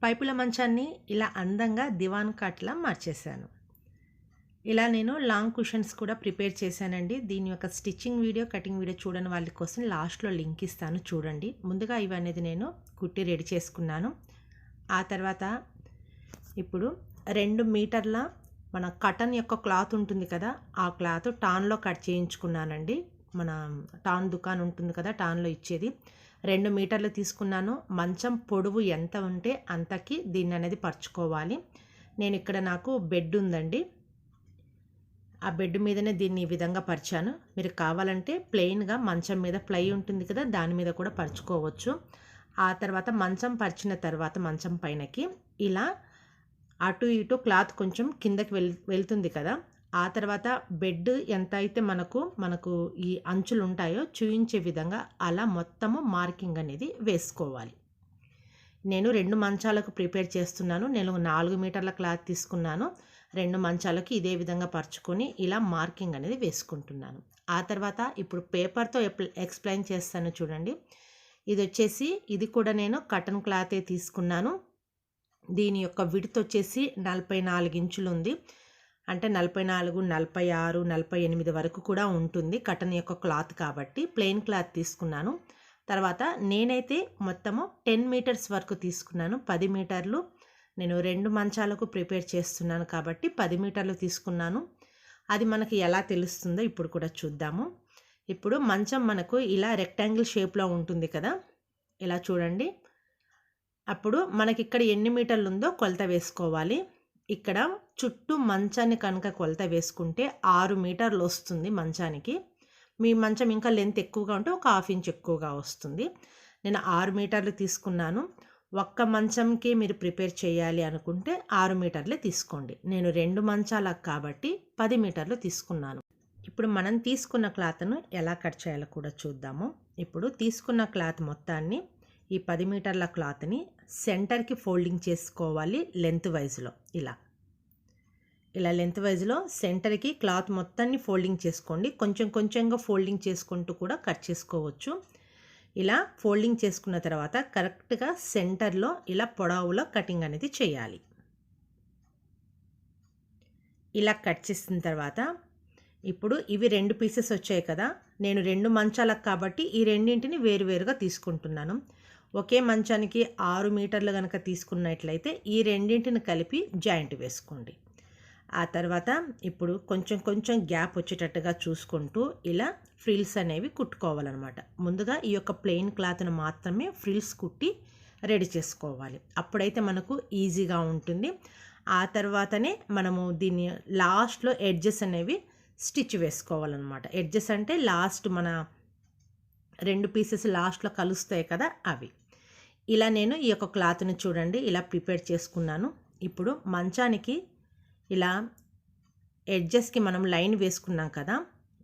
పైపుల మంచాన్ని ఇలా అందంగా దివాన్ కాట్‌లా మార్చేశాను. ఇలా నేను లాంగ్ కుషన్స్ కూడా ప్రిపేర్ చేశానండి. దీని యొక్క స్టిచ్చింగ్ వీడియో, కటింగ్ వీడియో చూడని వాళ్ళ కోసం లాస్ట్‌లో లింక్ ఇస్తాను చూడండి. ముందుగా ఇవనేది నేను కుట్టి రెడీ చేసుకున్నాను. ఆ తర్వాత ఇప్పుడు 2 మీటర్ల మన కటన్ యొక్క క్లాత్ ఉంటుంది కదా, ఆ క్లాత్ టాన్‌లో కట్ చేయించుకున్నానండి. మన టాన్ దుకాన్ ఉంటుంది కదా, టాన్‌లో ఇచ్చేది. 2 మీటర్లు తీసుకున్నాను. మంచం పొడవు ఎంత ఉంటే అంతకి దీన్ని అనేది పరుచుకోవాలి. నేను ఇక్కడ నాకు బెడ్ ఉందండి. ఆ బెడ్ మీదనే దీన్ని ఈ విధంగా పరిచాను. మీరు కావాలంటే ప్లెయిన్‌గా మంచం మీద ప్లై ఉంటుంది కదా, దాని మీద కూడా పరుచుకోవచ్చు. ఆ తర్వాత మంచం పరిచిన తర్వాత మంచం పైనకి ఇలా అటు ఇటు క్లాత్ కొంచెం కిందకి వెళ్తుంది కదా, ఆ తర్వాత బెడ్ ఎంత అయితే మనకు ఈ అంచులు ఉంటాయో చూయించే విధంగా అలా మొత్తము మార్కింగ్ అనేది వేసుకోవాలి. నేను 2 మంచాలకు ప్రిపేర్ చేస్తున్నాను. నేను 4 మీటర్ల క్లాత్ తీసుకున్నాను. 2 మంచాలకి ఇదే విధంగా పరుచుకొని ఇలా మార్కింగ్ అనేది వేసుకుంటున్నాను. ఆ తర్వాత ఇప్పుడు పేపర్‌తో ఎక్స్‌ప్లెయిన్ చేస్తాను చూడండి. ఇది కూడా నేను కటన్ క్లాతే తీసుకున్నాను. దీని యొక్క విడ్త్ వచ్చేసి 44 ఇంచులు ఉంది. అంటే 44, 46, 48 వరకు కూడా ఉంటుంది. కటన్ యొక్క క్లాత్ కాబట్టి ప్లెయిన్ క్లాత్ తీసుకున్నాను. తర్వాత నేనైతే మొత్తము 10 మీటర్స్ వరకు తీసుకున్నాను. 10 మీటర్లు నేను 2 మంచాలకు ప్రిపేర్ చేస్తున్నాను కాబట్టి 10 మీటర్లు తీసుకున్నాను. అది మనకి ఎలా తెలుస్తుందో ఇప్పుడు కూడా చూద్దాము. ఇప్పుడు మంచం మనకు ఇలా రెక్టాంగిల్ షేప్‌లో ఉంటుంది కదా, ఇలా చూడండి. అప్పుడు మనకిక్కడ ఎన్ని మీటర్లు ఉందో కొలత వేసుకోవాలి. ఇక్కడ చుట్టూ మంచాన్ని కనుక కొలత వేసుకుంటే 6 మీటర్లు వస్తుంది మంచానికి. మీ మంచం ఇంకా లెంత్ ఎక్కువగా ఉంటే ఒక హాఫ్ ఇంచ్ ఎక్కువగా వస్తుంది. నేను 6 మీటర్లు తీసుకున్నాను. ఒక్క మంచంకి మీరు ప్రిపేర్ చేయాలి అనుకుంటే 6 మీటర్లే తీసుకోండి. నేను 2 మంచాలకు కాబట్టి 10 మీటర్లు తీసుకున్నాను. ఇప్పుడు మనం తీసుకున్న క్లాత్ను ఎలా కట్ చేయాలో కూడా చూద్దాము. ఇప్పుడు తీసుకున్న క్లాత్ మొత్తాన్ని, ఈ 10 మీటర్ల క్లాత్ని సెంటర్కి ఫోల్డింగ్ చేసుకోవాలి లెంత్ వైజ్లో. ఇలా లెంత్ వైజ్లో సెంటర్కి క్లాత్ మొత్తాన్ని ఫోల్డింగ్ చేసుకోండి. కొంచెం కొంచెంగా ఫోల్డింగ్ చేసుకుంటూ కూడా కట్ చేసుకోవచ్చు. ఇలా ఫోల్డింగ్ చేసుకున్న తర్వాత కరెక్ట్గా సెంటర్లో ఇలా పొడవులో కటింగ్ అనేది చేయాలి. ఇలా కట్ చేసిన తర్వాత ఇప్పుడు ఇవి 2 పీసెస్ వచ్చాయి కదా, నేను 2 మంచాలకు కాబట్టి ఈ రెండింటిని వేరువేరుగా తీసుకుంటున్నాను. ఒకే మంచానికి 6 మీటర్లు కనుక తీసుకున్నట్లయితే ఈ రెండింటిని కలిపి జాయింట్ వేసుకోండి. ఆ తర్వాత ఇప్పుడు కొంచెం కొంచెం గ్యాప్ వచ్చేటట్టుగా చూసుకుంటూ ఇలా ఫ్రిల్స్ అనేవి కుట్టుకోవాలన్నమాట. ముందుగా ఈ యొక్క ప్లెయిన్ క్లాత్ను మాత్రమే ఫ్రిల్స్ కుట్టి రెడీ చేసుకోవాలి. అప్పుడైతే మనకు ఈజీగా ఉంటుంది. ఆ తర్వాతనే మనము దీన్ని లాస్ట్లో ఎడ్జెస్ అనేవి స్టిచ్ వేసుకోవాలన్నమాట. ఎడ్జెస్ అంటే లాస్ట్ మన 2 పీసెస్ లాస్ట్లో కలుస్తాయి కదా, అవి. ఇలా నేను ఈ యొక్క క్లాత్ని చూడండి ఇలా ప్రిపేర్ చేసుకున్నాను. ఇప్పుడు మంచానికి ఇలా ఎడ్జెస్కి మనం లైన్ వేసుకున్నాం కదా,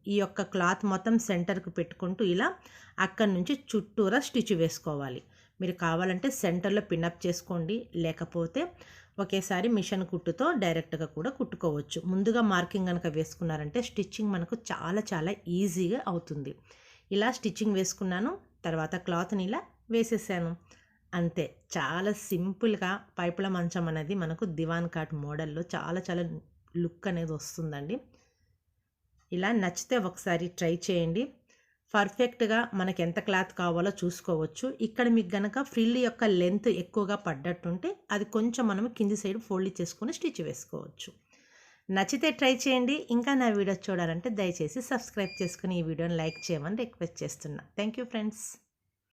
ఈ యొక్క క్లాత్ మొత్తం సెంటర్కి పెట్టుకుంటూ ఇలా అక్కడి నుంచి చుట్టూరా స్టిచ్ వేసుకోవాలి. మీరు కావాలంటే సెంటర్లో పిన్అప్ చేసుకోండి, లేకపోతే ఒకేసారి మిషన్ కుట్టుతో డైరెక్ట్గా కూడా కుట్టుకోవచ్చు. ముందుగా మార్కింగ్ కనుక వేసుకున్నారంటే స్టిచ్చింగ్ మనకు చాలా చాలా ఈజీగా అవుతుంది. ఇలా స్టిచ్చింగ్ వేసుకున్నాను. తర్వాత క్లాత్ని ఇలా వేసేసాను. అంతే, చాలా సింపుల్గా పైపుల మంచం అనేది మనకు దివాన్ కాట్ మోడల్లో చాలా చాలా లుక్ అనేది వస్తుందండి. ఇలా నచ్చితే ఒకసారి ట్రై చేయండి. పర్ఫెక్ట్గా మనకి ఎంత క్లాత్ కావాలో చూసుకోవచ్చు. ఇక్కడ మీకు గనక ఫ్రిల్ యొక్క లెంత్ ఎక్కువగా పడ్డట్టుంటే అది కొంచెం మనం కింది సైడ్ ఫోల్డ్ చేసుకొని స్టిచ్ వేసుకోవచ్చు. నచ్చితే ట్రై చేయండి. ఇంకా నా వీడియోస్ చూడాలంటే దయచేసి సబ్స్క్రైబ్ చేసుకుని ఈ వీడియోని లైక్ చేయమని రిక్వెస్ట్ చేస్తున్నా. Thank you friends.